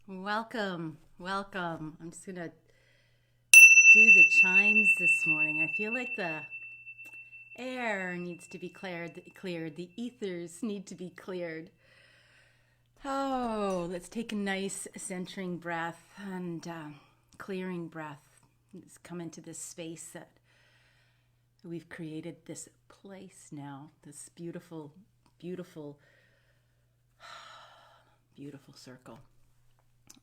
Welcome, welcome. I'm just gonna do the chimes this morning. I feel like the air needs to be cleared. The ethers need to be cleared. Oh, let's take a nice centering breath and clearing breath. Let's come into this space that we've created, this place now, this beautiful, beautiful, beautiful circle.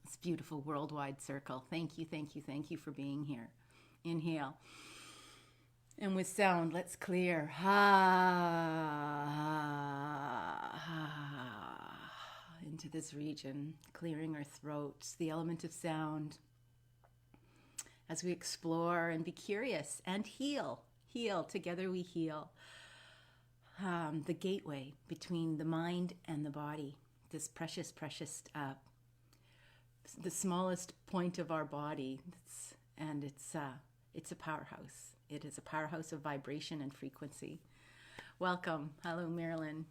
This beautiful worldwide circle. Thank you, thank you, thank you for being here. Inhale. And with sound, let's clear. Into this region, clearing our throats, the element of sound. As we explore and be curious and heal. Heal. Together we heal. The gateway between the mind and the body. This precious, precious the smallest point of our body, it's a powerhouse. It is a powerhouse of vibration and frequency. Welcome. Hello, Marilyn.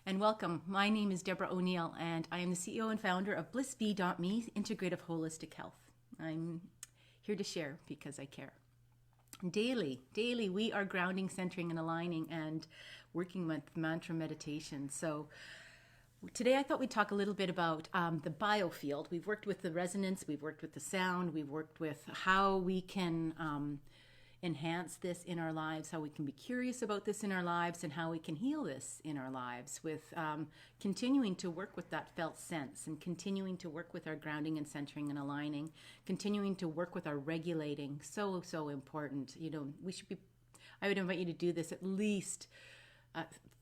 And welcome. My name is Deborah O'Neill, and I am the CEO and founder of BlissBee.me, Integrative Holistic Health. I'm here to share because I care. Daily, we are grounding, centering, and aligning and working with mantra meditation. So today I thought we'd talk a little bit about the biofield. We've worked with the resonance, we've worked with the sound, we've worked with how we can enhance this in our lives, how we can be curious about this in our lives, and how we can heal this in our lives with continuing to work with that felt sense and continuing to work with our grounding and centering and aligning, continuing to work with our regulating. So important. I would invite you to do this at least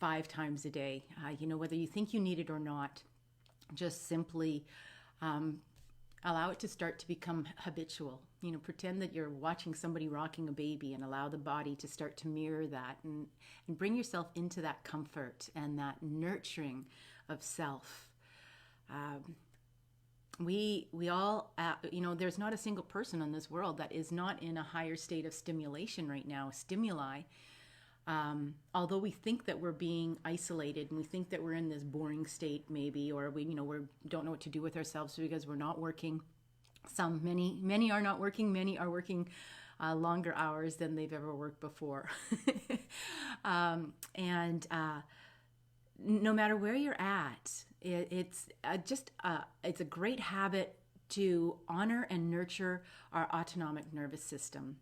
5 times a day, whether you think you need it or not. Just simply allow it to start to become habitual. Pretend that you're watching somebody rocking a baby and allow the body to start to mirror that and bring yourself into that comfort and that nurturing of self. We all, there's not a single person in this world that is not in a higher state of stimulation right now, stimuli. Although we think that we're being isolated and we think that we're in this boring state maybe, or we don't know what to do with ourselves because we're not working. Many are not working. Many are working longer hours than they've ever worked before. And no matter where you're at, it's a great habit to honor and nurture our autonomic nervous system.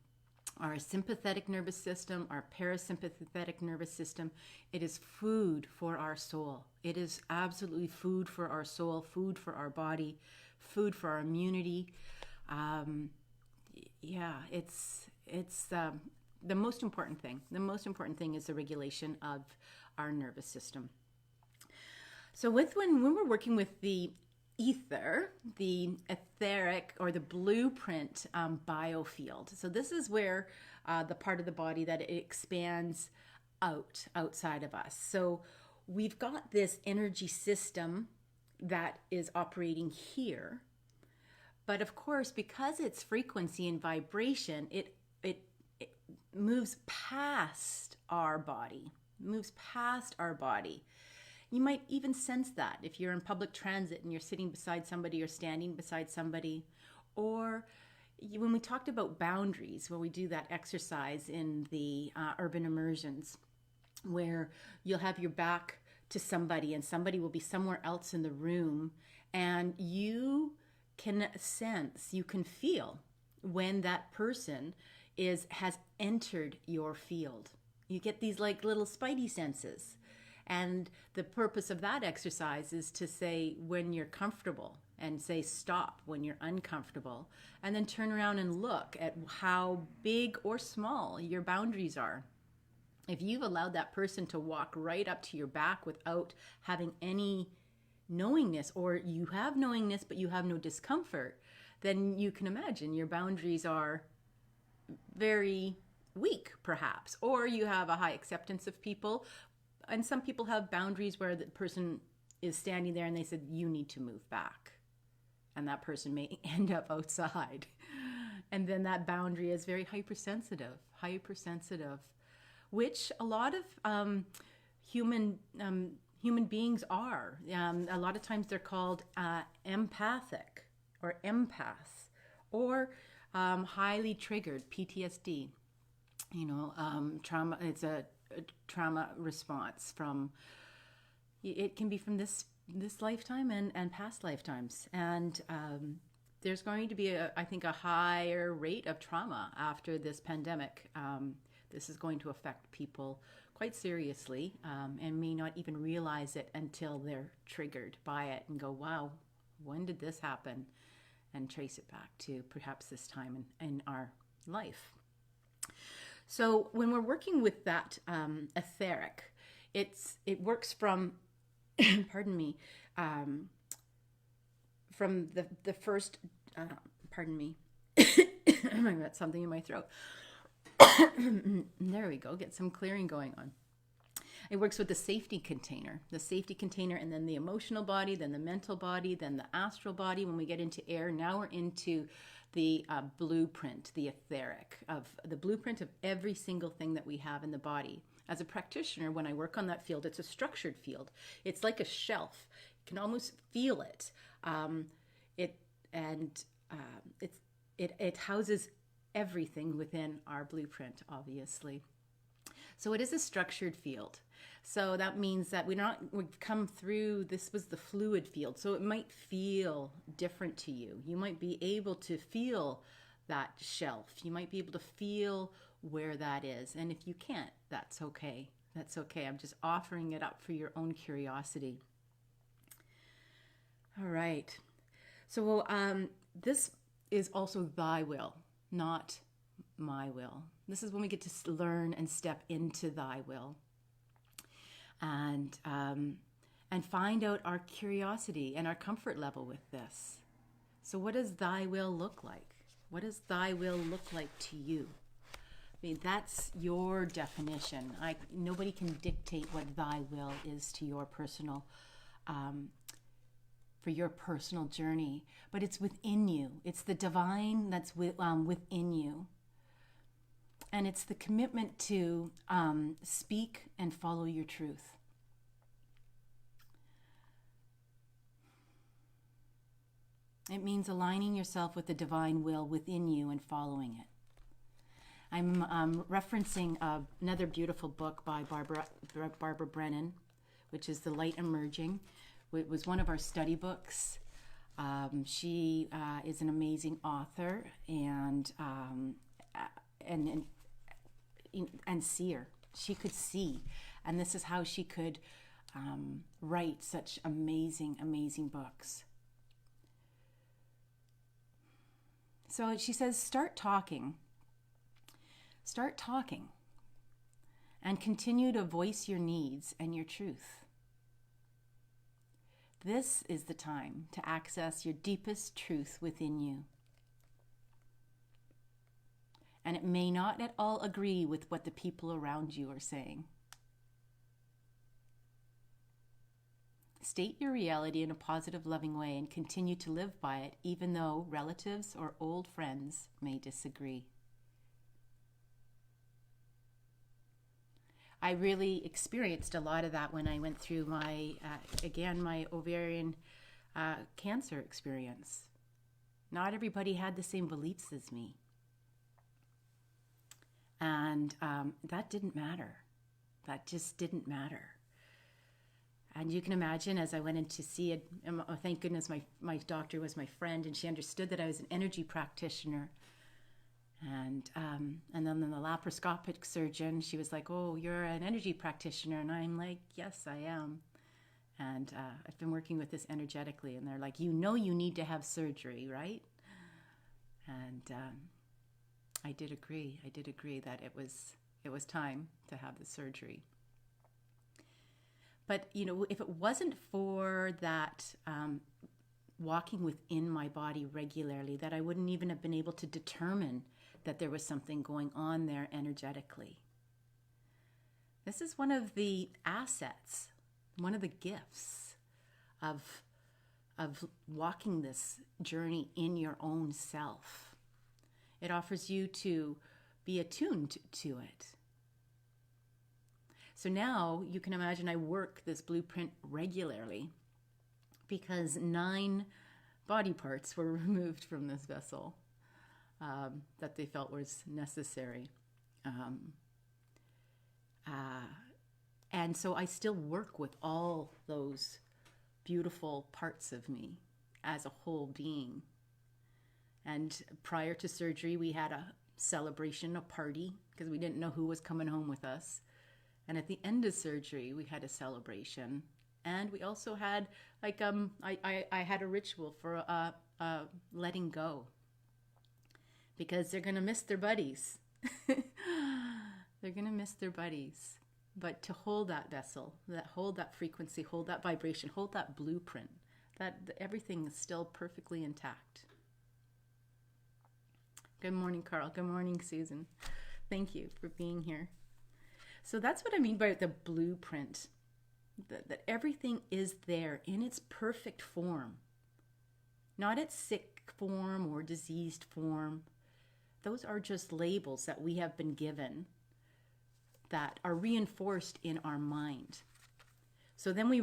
Our sympathetic nervous system, our parasympathetic nervous system, it is food for our soul. It is absolutely food for our soul, food for our body, food for our immunity. It's the most important thing. The most important thing is the regulation of our nervous system. So when we're working with the ether, the etheric or the blueprint biofield. So this is where the part of the body that it expands outside of us. So we've got this energy system that is operating here. But of course, because it's frequency and vibration, it moves past our body, You might even sense that if you're in public transit and you're sitting beside somebody or standing beside somebody. Or when we talked about boundaries, when we do that exercise in the urban immersions, where you'll have your back to somebody and somebody will be somewhere else in the room, and you can sense, you can feel when that person has entered your field. You get these like little spidey senses. And the purpose of that exercise is to say when you're comfortable and say stop when you're uncomfortable, and then turn around and look at how big or small your boundaries are. If you've allowed that person to walk right up to your back without having any knowingness, or you have knowingness but you have no discomfort, then you can imagine your boundaries are very weak perhaps, or you have a high acceptance of people. And some people have boundaries where the person is standing there and they said, you need to move back. And that person may end up outside. And then that boundary is very hypersensitive, which a lot of human human beings are. A lot of times they're called empathic or empaths, or highly triggered PTSD. Trauma. It's a trauma response from. It can be from this lifetime and past lifetimes, and there's going to be I think a higher rate of trauma after this pandemic. This is going to affect people quite seriously, and may not even realize it until they're triggered by it and go, wow, when did this happen? And trace it back to perhaps this time in our life. So when we're working with that etheric, it works from, pardon me, from the first, pardon me, I've got something in my throat. There we go, get some clearing going on. It works with the safety container, and then the emotional body, then the mental body, then the astral body. When we get into air, now we're into the blueprint, the etheric, of the blueprint of every single thing that we have in the body. As a practitioner, when I work on that field, it's a structured field. It's like a shelf. You can almost feel it. It houses everything within our blueprint, obviously. So it is a structured field. So that means that we've come through, this was the fluid field. So it might feel different to you. You might be able to feel that shelf. You might be able to feel where that is. And if you can't, that's okay. That's okay. I'm just offering it up for your own curiosity. All right. So this is also thy will, not my will. This is when we get to learn and step into thy will, and find out our curiosity and our comfort level with this. So what does thy will look like? What does thy will look like to you? I mean, that's your definition. Nobody can dictate what thy will is to your personal, for your personal journey, but it's within you. It's the divine that's within you. And it's the commitment to speak and follow your truth. It means aligning yourself with the divine will within you and following it. I'm referencing another beautiful book by Barbara Brennan, which is The Light Emerging. It was one of our study books. She is an amazing author and seer. She could see, and this is how she could write such amazing books. So she says, start talking, and continue to voice your needs and your truth. This is the time to access your deepest truth within you. And it may not at all agree with what the people around you are saying. State your reality in a positive, loving way and continue to live by it, even though relatives or old friends may disagree. I really experienced a lot of that when I went through my ovarian cancer experience. Not everybody had the same beliefs as me. And that didn't matter. That just didn't matter. And you can imagine, as I went in to see it, thank goodness my doctor was my friend, and she understood that I was an energy practitioner. And then the laparoscopic surgeon, she was like, oh, you're an energy practitioner. And I'm like, yes, I am. And I've been working with this energetically. And they're like, you need to have surgery, right? And I did agree that it was time to have the surgery. But, if it wasn't for that walking within my body regularly, that I wouldn't even have been able to determine that there was something going on there energetically. This is one of the assets, one of the gifts of walking this journey in your own self. It offers you to be attuned to it. So now you can imagine I work this blueprint regularly because 9 body parts were removed from this vessel that they felt was necessary. And so I still work with all those beautiful parts of me as a whole being. And prior to surgery, we had a celebration, a party, because we didn't know who was coming home with us. And at the end of surgery, we had a celebration. And we also had, like, I had a ritual for letting go. Because they're going to miss their buddies. They're going to miss their buddies. But to hold that vessel, hold that frequency, hold that vibration, hold that blueprint, that everything is still perfectly intact. Good morning, Carl. Good morning, Susan. Thank you for being here. So that's what I mean by the blueprint, that everything is there in its perfect form, not its sick form or diseased form. Those are just labels that we have been given that are reinforced in our mind. So then we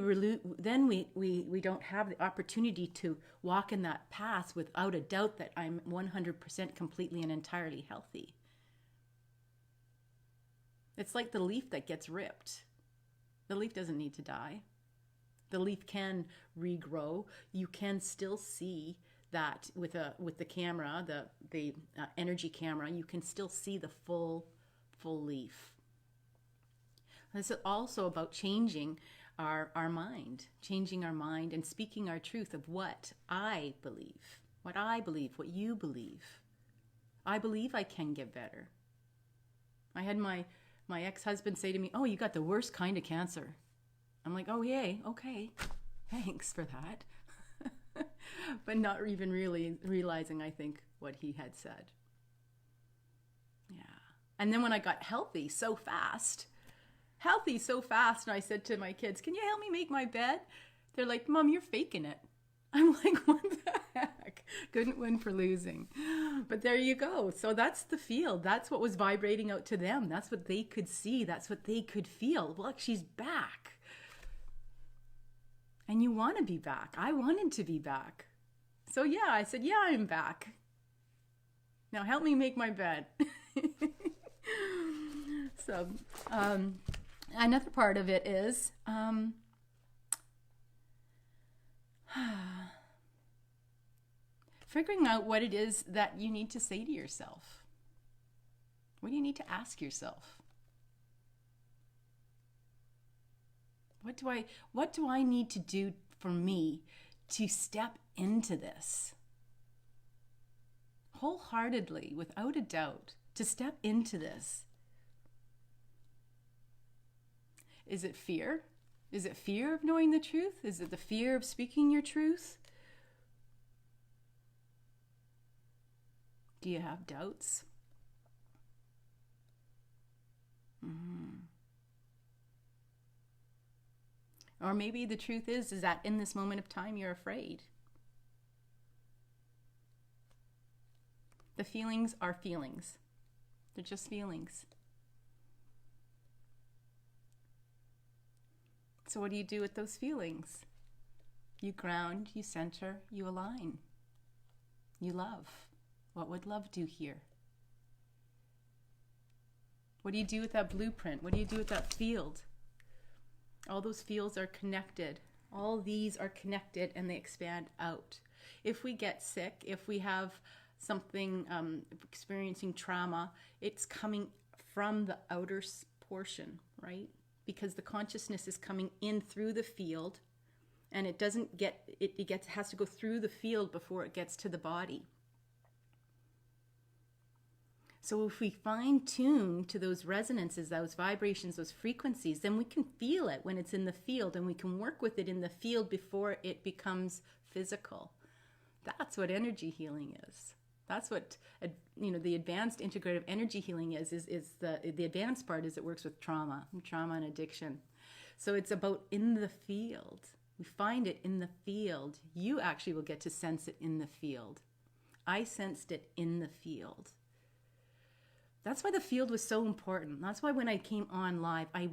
don't have the opportunity to walk in that path without a doubt that I'm 100% completely and entirely healthy. It's like the leaf that gets ripped. The leaf doesn't need to die. The leaf can regrow. You can still see that with the camera, the energy camera, you can still see the full leaf. This is also about changing our mind, and speaking our truth of what I believe, what you believe. I believe I can get better. I had my ex-husband say to me, "Oh, you got the worst kind of cancer." I'm like, "Oh, yay, okay, thanks for that." But not even really realizing, I think, what he had said. Yeah. And then when I got healthy so fast, and I said to my kids, "Can you help me make my bed?" They're like, "Mom, you're faking it." I'm like, what the heck? Couldn't win for losing. But there you go. So that's the field. That's what was vibrating out to them. That's what they could see. That's what they could feel. Look, she's back. And you want to be back. I wanted to be back. So yeah, I said, "Yeah, I'm back. Now help me make my bed." So, another part of it is figuring out what it is that you need to say to yourself. What do you need to ask yourself? What do I need to do for me to step into this? Wholeheartedly, without a doubt, to step into this. Is it fear? Is it fear of knowing the truth? Is it the fear of speaking your truth? Do you have doubts? Or maybe the truth is that in this moment of time you're afraid. The feelings are feelings. They're just feelings. So what do you do with those feelings? You ground, you center, you align. You love. What would love do here? What do you do with that blueprint? What do you do with that field? All those fields are connected. All these are connected and they expand out. If we get sick, if we have something, experiencing trauma, it's coming from the outer portion, right? Because the consciousness is coming in through the field and it doesn't get, has to go through the field before it gets to the body. So if we fine tune to those resonances, those vibrations, those frequencies, then we can feel it when it's in the field and we can work with it in the field before it becomes physical. That's what energy healing is. That's what, the advanced integrative energy healing is the advanced part is it works with trauma and addiction. So it's about in the field. We find it in the field. You actually will get to sense it in the field. I sensed it in the field. That's why the field was so important. That's why when I came on live, I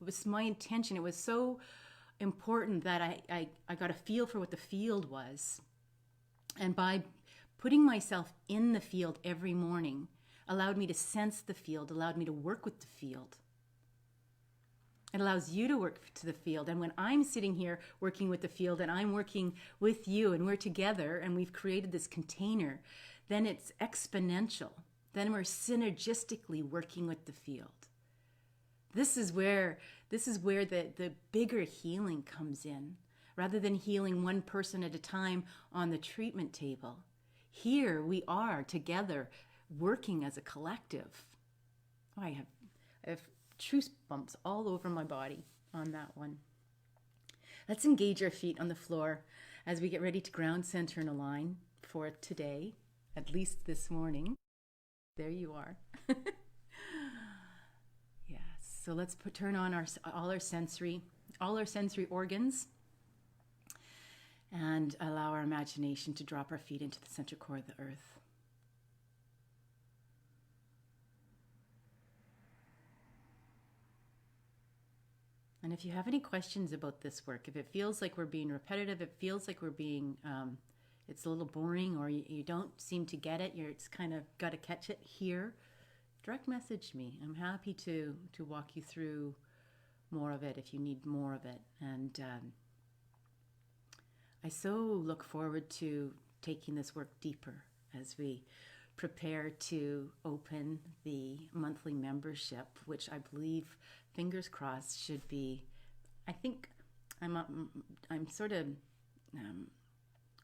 was my intention. It was so important that I got a feel for what the field was. And by putting myself in the field every morning allowed me to sense the field, allowed me to work with the field. It allows you to work to the field. And when I'm sitting here working with the field and I'm working with you and we're together and we've created this container, then it's exponential. Then we're synergistically working with the field. This is where the bigger healing comes in. Rather than healing one person at a time on the treatment table, here we are together working as a collective. Oh, I have truce bumps all over my body on that one. Let's engage our feet on the floor as we get ready to ground, center, and align for today, at least this morning. There you are. Yes. So let's turn on all our sensory organs and allow our imagination to drop our feet into the center core of the earth. And if you have any questions about this work, if it feels like we're being repetitive, it feels like we're being, it's a little boring, or you don't seem to get it, it's kind of got to catch it here, direct message me. I'm happy to walk you through more of it if you need more of it. And I so look forward to taking this work deeper as we prepare to open the monthly membership, which I believe, fingers crossed, should be, I think I'm sort of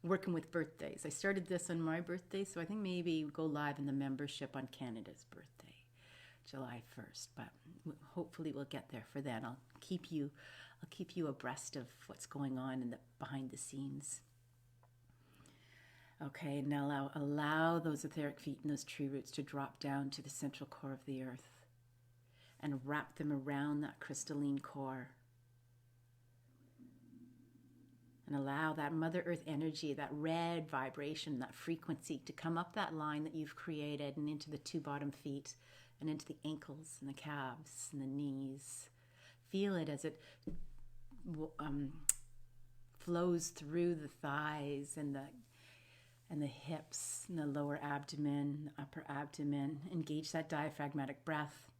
working with birthdays. I started this on my birthday, so I think maybe go live in the membership on Canada's birthday, July 1st, but hopefully we'll get there for then. I'll keep you abreast of what's going on in the behind the scenes. Okay, now allow those etheric feet and those tree roots to drop down to the central core of the earth and wrap them around that crystalline core. And allow that Mother Earth energy, that red vibration, that frequency to come up that line that you've created and into the two bottom feet and into the ankles and the calves and the knees. Feel it as it flows through the thighs and the hips and the lower abdomen, upper abdomen. Engage that diaphragmatic breath.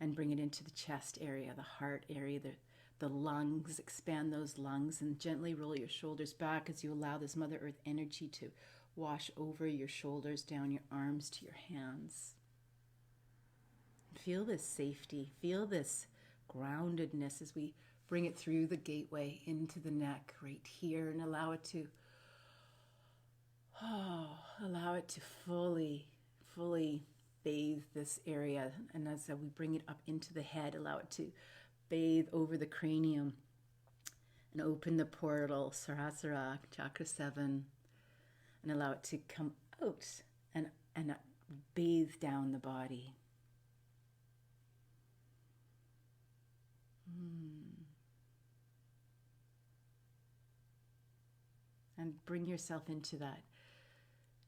And bring it into the chest area, the heart area, the lungs. Expand those lungs and gently roll your shoulders back as you allow this Mother Earth energy to wash over your shoulders, down your arms to your hands. Feel this safety, feel this groundedness as we bring it through the gateway into the neck right here, and allow it to fully bathe this area. And as we bring it up into the head, allow it to bathe over the cranium and open the portal, Sahasrara, chakra 7, and allow it to come out and bathe down the body. And bring yourself into that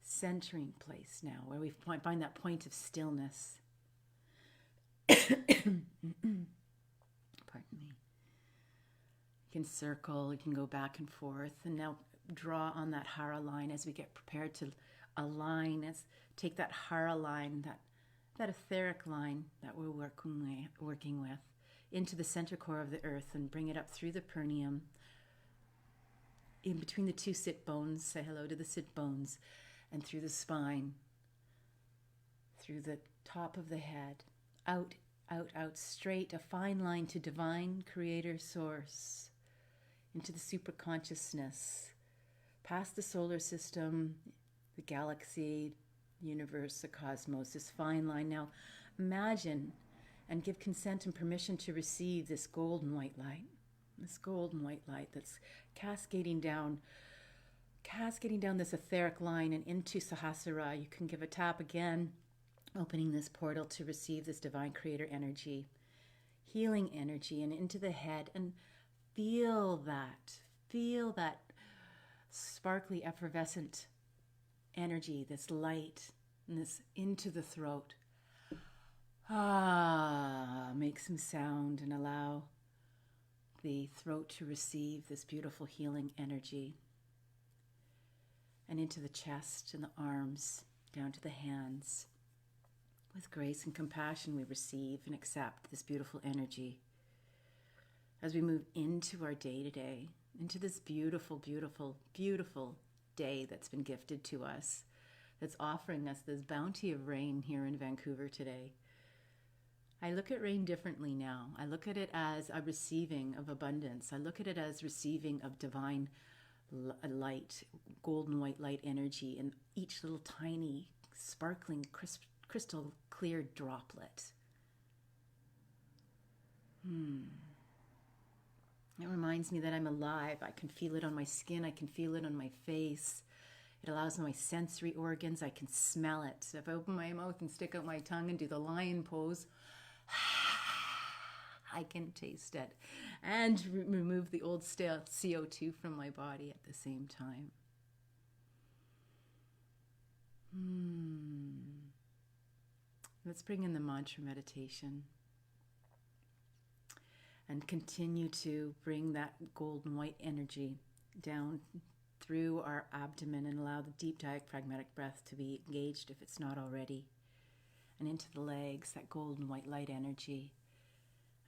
centering place now, where we find that point of stillness. Pardon me. You can circle, you can go back and forth, and now draw on that hara line as we get prepared to align. Take that hara line, that etheric line that we're working with, into the center core of the earth, and bring it up through the perineum, in between the two sit bones. Say hello to the sit bones, and through the spine, through the top of the head, out, straight, a fine line to divine creator source, into the superconsciousness, past the solar system, the galaxy, universe, the cosmos, this fine line. Now imagine and give consent and permission to receive this golden white light, that's cascading down this etheric line and into Sahasrara. You can give a tap again, opening this portal to receive this divine creator energy, healing energy, and into the head. And feel that sparkly, effervescent energy, this light, and this into the throat. Make some sound and allow the throat to receive this beautiful healing energy. And into the chest and the arms, down to the hands. With grace and compassion, we receive and accept this beautiful energy as we move into our day today, into this beautiful, beautiful, beautiful day that's been gifted to us, that's offering us this bounty of rain here in Vancouver today. I look at rain differently now. I look at it as a receiving of abundance. I look at it as receiving of divine light, golden white light energy in each little tiny, sparkling, crystal clear droplet. It reminds me that I'm alive. I can feel it on my skin. I can feel it on my face. It allows my sensory organs. I can smell it. If I open my mouth and stick out my tongue and do the lion pose, I can taste it and remove the old stale CO2 from my body at the same time. Let's bring in the mantra meditation and continue to bring that golden white energy down through our abdomen and allow the deep diaphragmatic breath to be engaged if it's not already, and into the legs, that golden white light energy.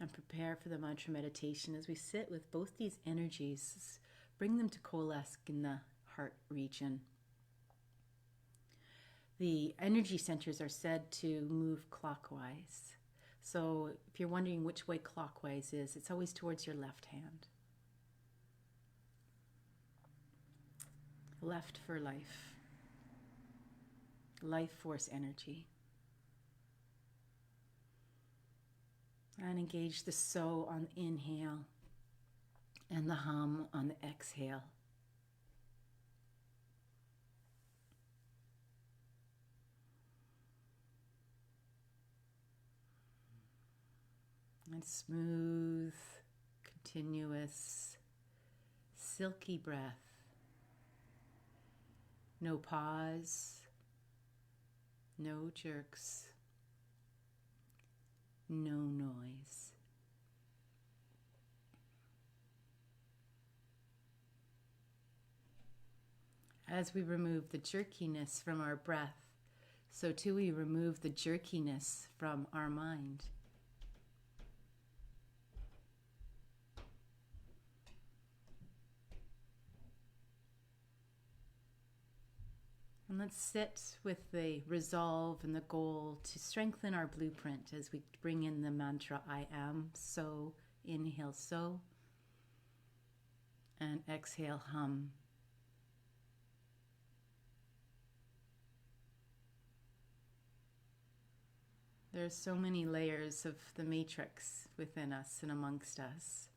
And prepare for the mantra meditation as we sit with both these energies. Bring them to coalesce in the heart region. The energy centers are said to move clockwise. So if you're wondering which way clockwise is, it's always towards your left hand. Left for life. Life force energy. And engage the so on the inhale and the hum on the exhale. And smooth, continuous, silky breath. No pause, no jerks. No noise. As we remove the jerkiness from our breath, so too we remove the jerkiness from our mind. And let's sit with the resolve and the goal to strengthen our blueprint as we bring in the mantra, I am, so, inhale, so, and exhale, hum. There are so many layers of the matrix within us and amongst us.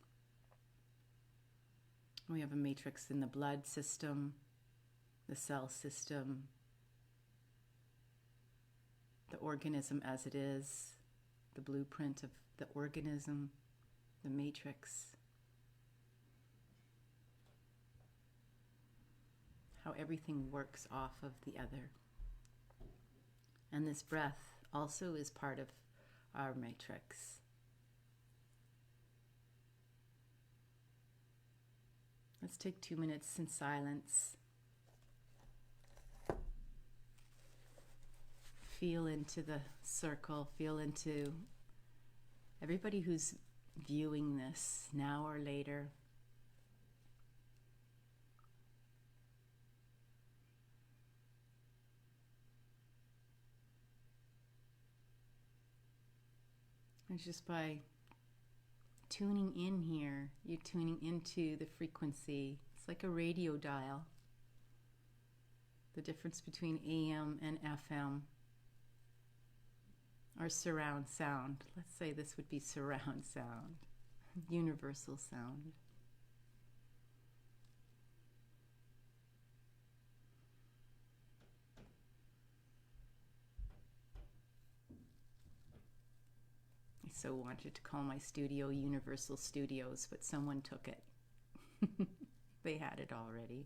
We have a matrix in the blood system, the cell system, the organism as it is, the blueprint of the organism, the matrix, how everything works off of the other. And this breath also is part of our matrix. Let's take 2 minutes in silence. Feel into the circle, feel into everybody who's viewing this now or later. And just by tuning in here, you're tuning into the frequency. It's like a radio dial. The difference between AM and FM. Or surround sound. Let's say this would be surround sound, universal sound. I so wanted to call my studio Universal Studios, but someone took it. They had it already.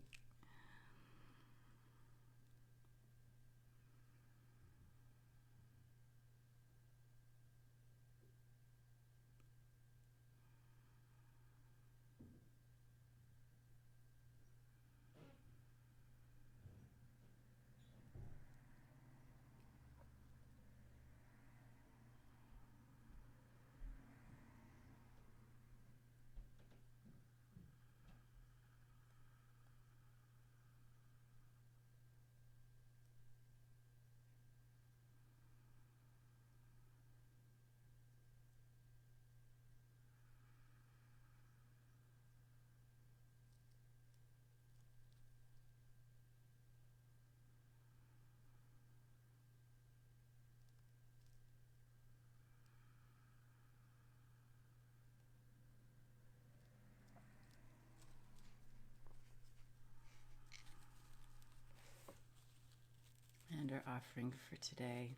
And our offering for today.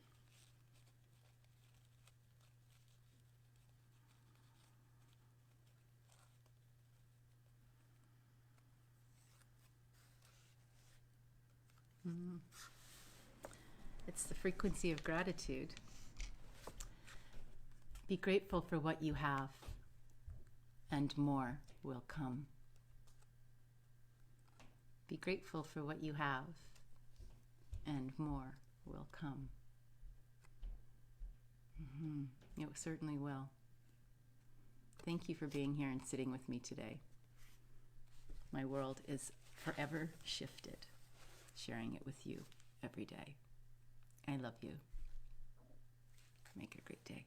It's the frequency of gratitude. Be grateful for what you have, and more will come. Be grateful for what you have, and more will come. It certainly will. Thank you for being here and sitting with me today. My world is forever shifted, sharing it with you every day. I love you. Make it a great day.